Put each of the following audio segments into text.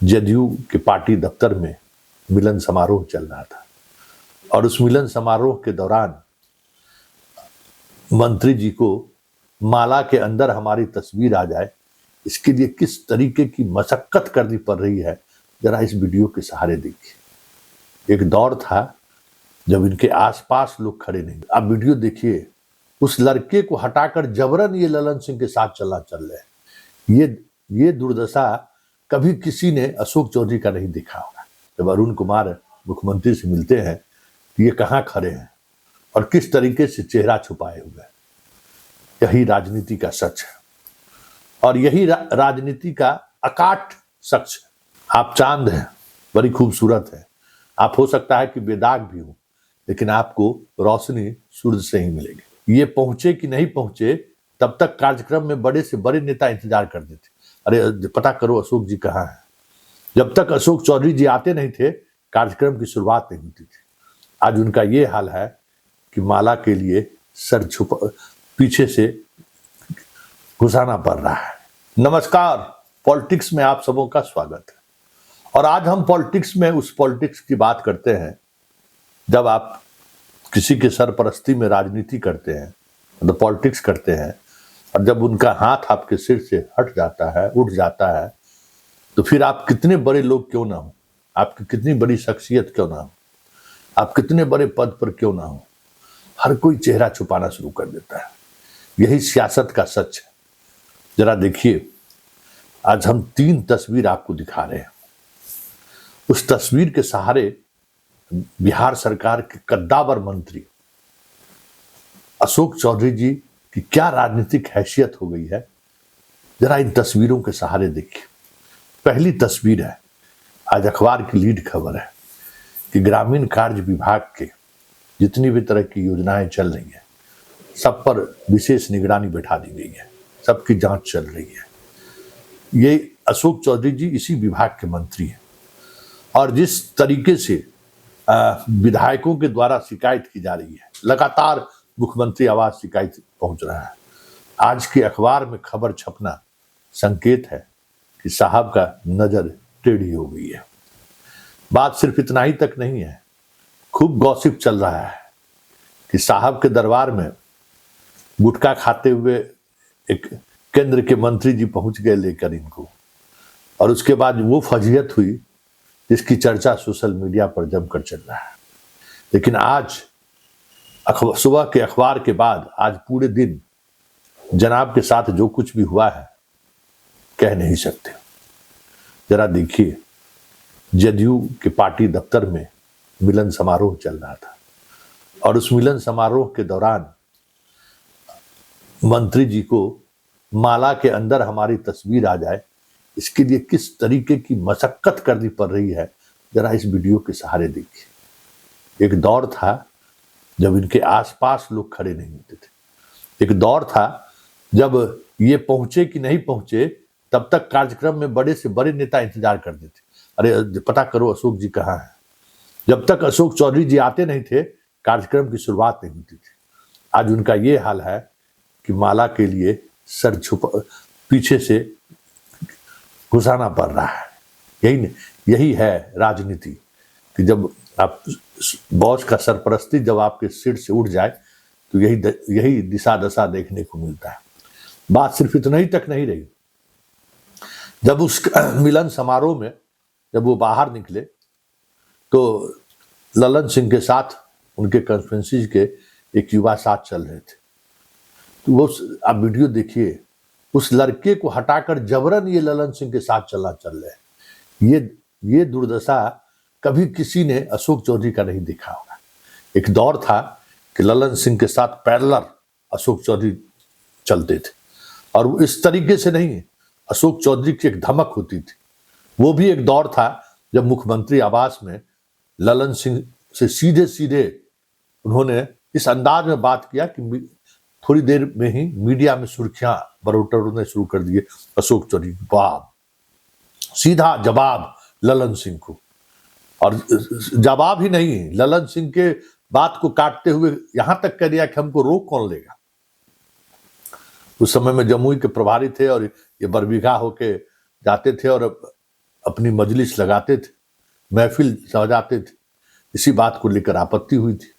जदयू के पार्टी दफ्तर में मिलन समारोह चल रहा था और उस मिलन समारोह के दौरान मंत्री जी को माला के अंदर हमारी तस्वीर आ जाए, इसके लिए किस तरीके की मशक्कत करनी पड़ रही है, जरा इस वीडियो के सहारे देखिए। एक दौर था जब इनके आसपास लोग खड़े नहीं। अब वीडियो देखिए, उस लड़के को हटाकर जबरन ये ललन सिंह के साथ चल रहे हैं। ये दुर्दशा कभी किसी ने अशोक चौधरी का नहीं देखा होगा। जब अरुण कुमार मुख्यमंत्री से मिलते हैं तो ये कहाँ खड़े हैं और किस तरीके से चेहरा छुपाए हुए हैं। यही राजनीति का सच है और यही राजनीति का अकाट सच है। आप चांद हैं, बड़ी खूबसूरत है, आप हो सकता है कि बेदाग भी हो, लेकिन आपको रोशनी सूरज से ही मिलेगी। ये पहुंचे कि नहीं पहुंचे, तब तक कार्यक्रम में बड़े से बड़े नेता इंतजार करते थे। अरे पता करो अशोक जी कहाँ हैं। जब तक अशोक चौधरी जी आते नहीं थे, कार्यक्रम की शुरुआत नहीं होती थी। आज उनका ये हाल है कि माला के लिए सर पीछे से घुसाना पड़ रहा है। नमस्कार, पॉलिटिक्स में आप सबों का स्वागत है। और आज हम पॉलिटिक्स में उस पॉलिटिक्स की बात करते हैं जब आप किसी के सरपरस्ती में राजनीति करते हैं, तो पॉलिटिक्स करते हैं, और जब उनका हाथ आपके सिर से हट जाता है, उठ जाता है, तो फिर आप कितने बड़े लोग क्यों ना हो, आपकी कितनी बड़ी शख्सियत क्यों ना हो, आप कितने बड़े पद पर क्यों ना हो, हर कोई चेहरा छुपाना शुरू कर देता है। यही सियासत का सच है। जरा देखिए, आज हम 3 तस्वीर आपको दिखा रहे हैं। उस तस्वीर के सहारे बिहार सरकार के कद्दावर मंत्री अशोक चौधरी जी की क्या राजनीतिक हैसियत हो गई है, जरा इन तस्वीरों के सहारे देखिए। पहली तस्वीर है, आज अखबार की लीड खबर है कि ग्रामीण कार्य विभाग के जितनी भी तरह की योजनाएं चल रही हैं, सब पर विशेष निगरानी बैठा दी गई है, सबकी जांच चल रही है। ये अशोक चौधरी जी इसी विभाग के मंत्री हैं और जिस तरीके से विधायकों के द्वारा शिकायत की जा रही है, लगातार मुख्यमंत्री आवास शिकायत पहुंच रहा है। आज के अखबार में खबर छपना संकेत है कि साहब का नजर टेढ़ी हो गई है। बात सिर्फ इतना ही तक नहीं है, खूब गॉसिप चल रहा है कि साहब के दरबार में गुटखा खाते हुए एक केंद्र के मंत्री जी पहुंच गए लेकर इनको, और उसके बाद वो फजीहत हुई जिसकी चर्चा सोशल मीडिया पर जमकर चल रहा है। लेकिन आज सुबह के अखबार के बाद आज पूरे दिन जनाब के साथ जो कुछ भी हुआ है कह नहीं सकते। जरा देखिए, जदयू के पार्टी दफ्तर में मिलन समारोह चल रहा था और उस मिलन समारोह के दौरान मंत्री जी को माला के अंदर हमारी तस्वीर आ जाए, इसके लिए किस तरीके की मशक्कत करनी पड़ रही है, जरा इस वीडियो के सहारे देखिए। एक दौर था जब इनके आसपास लोग खड़े नहीं होते थे। एक दौर था जब ये पहुंचे कि नहीं पहुंचे, तब तक कार्यक्रम में बड़े से बड़े नेता इंतजार करते थे। अरे पता करो अशोक जी कहाँ हैं। जब तक अशोक चौधरी जी आते नहीं थे, कार्यक्रम की शुरुआत नहीं होती थी। आज उनका ये हाल है कि माला के लिए सर पीछे से घुसाना पड़ रहा है। यही है राजनीति कि जब आप बॉस का सरपरस्ती जब आपके सिर से उठ जाए तो यही दिशा दशा देखने को मिलता है। बात सिर्फ इतना ही तक नहीं रही। जब उस मिलन समारोह में जब वो बाहर निकले तो ललन सिंह के साथ उनके कॉन्फ्रेंसिस के एक युवा साथ चल रहे थे। तो वो आप वीडियो देखिए, उस लड़के को हटाकर जबरन ये ललन सिंह के साथ चल रहे हैं। ये दुर्दशा कभी किसी ने अशोक चौधरी का नहीं देखा होगा। एक दौर था कि ललन सिंह के साथ पैरेलल अशोक चौधरी चलते थे, और इस तरीके से नहीं, अशोक चौधरी की एक धमक होती थी। वो भी एक दौर था जब मुख्यमंत्री आवास में ललन सिंह से सीधे सीधे उन्होंने इस अंदाज में बात किया कि थोड़ी देर में ही मीडिया में सुर्खियां बटोरने शुरू कर दिए अशोक चौधरी। सीधा जवाब ललन सिंह को, और जवाब ही नहीं, ललन सिंह के बात को काटते हुए यहां तक कह दिया कि हमको रोक कौन लेगा। उस समय में जमुई के प्रभारी थे और ये बरबीघा होके जाते थे और अपनी मजलिस लगाते थे, महफिल सजाते थे, इसी बात को लेकर आपत्ति हुई थी।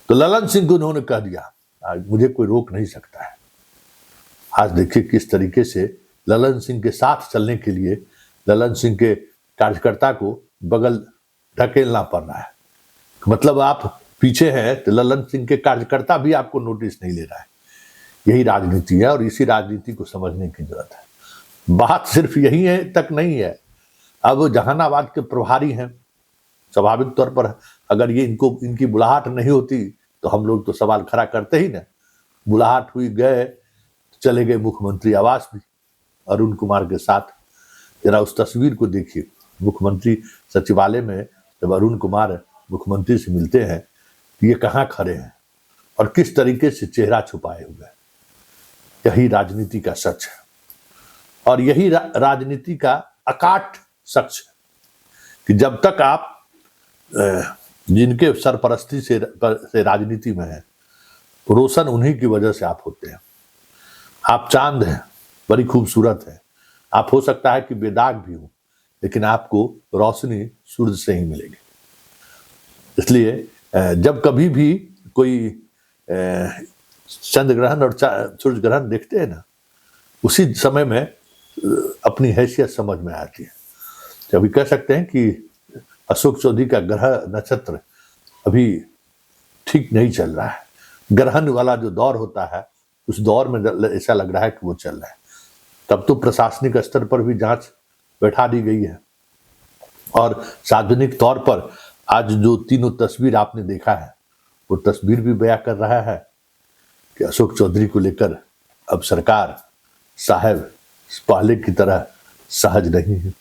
तो ललन सिंह को उन्होंने कह दिया आज मुझे कोई रोक नहीं सकता है। आज देखिए किस तरीके से ललन सिंह के साथ चलने के लिए ललन सिंह के कार्यकर्ता को बगल ढकेलना पड़ रहा है। मतलब आप पीछे हैं तो ललन सिंह के कार्यकर्ता भी आपको नोटिस नहीं ले रहा है। यही राजनीति है और इसी राजनीति को समझने की जरूरत है। बात सिर्फ यही है तक नहीं है। अब जहानाबाद के प्रभारी हैं, स्वाभाविक तौर पर अगर ये इनकी बुलाहट नहीं होती तो हम लोग तो सवाल खड़ा करते ही ना। बुलाहट हुई, गए, चले गए मुख्यमंत्री आवास भी अरुण कुमार के साथ। जरा उस तस्वीर को देखिए, मुख्यमंत्री सचिवालय में जब अरुण कुमार मुख्यमंत्री से मिलते हैं ये कहाँ खड़े हैं और किस तरीके से चेहरा छुपाए हुए हैं। यही राजनीति का सच है और यही राजनीति का अकाट सच है कि जब तक आप जिनके सरपरस्ती से राजनीति में है, रोशन उन्हीं की वजह से आप होते हैं। आप चांद हैं, बड़ी खूबसूरत है, आप हो सकता है कि बेदाग भी हो, लेकिन आपको रोशनी सूरज से ही मिलेगी। इसलिए जब कभी भी कोई चंद्र ग्रहण और सूर्य ग्रहण देखते हैं ना, उसी समय में अपनी हैसियत समझ में आती है। तो अभी कह सकते हैं कि अशोक चौधरी का ग्रह नक्षत्र अभी ठीक नहीं चल रहा है। ग्रहण वाला जो दौर होता है उस दौर में ऐसा लग रहा है कि वो चल रहा है। तब तो प्रशासनिक स्तर पर भी जांच बैठा दी गई है और सार्वजनिक तौर पर आज जो तीनों तस्वीर आपने देखा है वो तस्वीर भी बयां कर रहा है कि अशोक चौधरी को लेकर अब सरकार साहब पहले की तरह सहज नहीं है।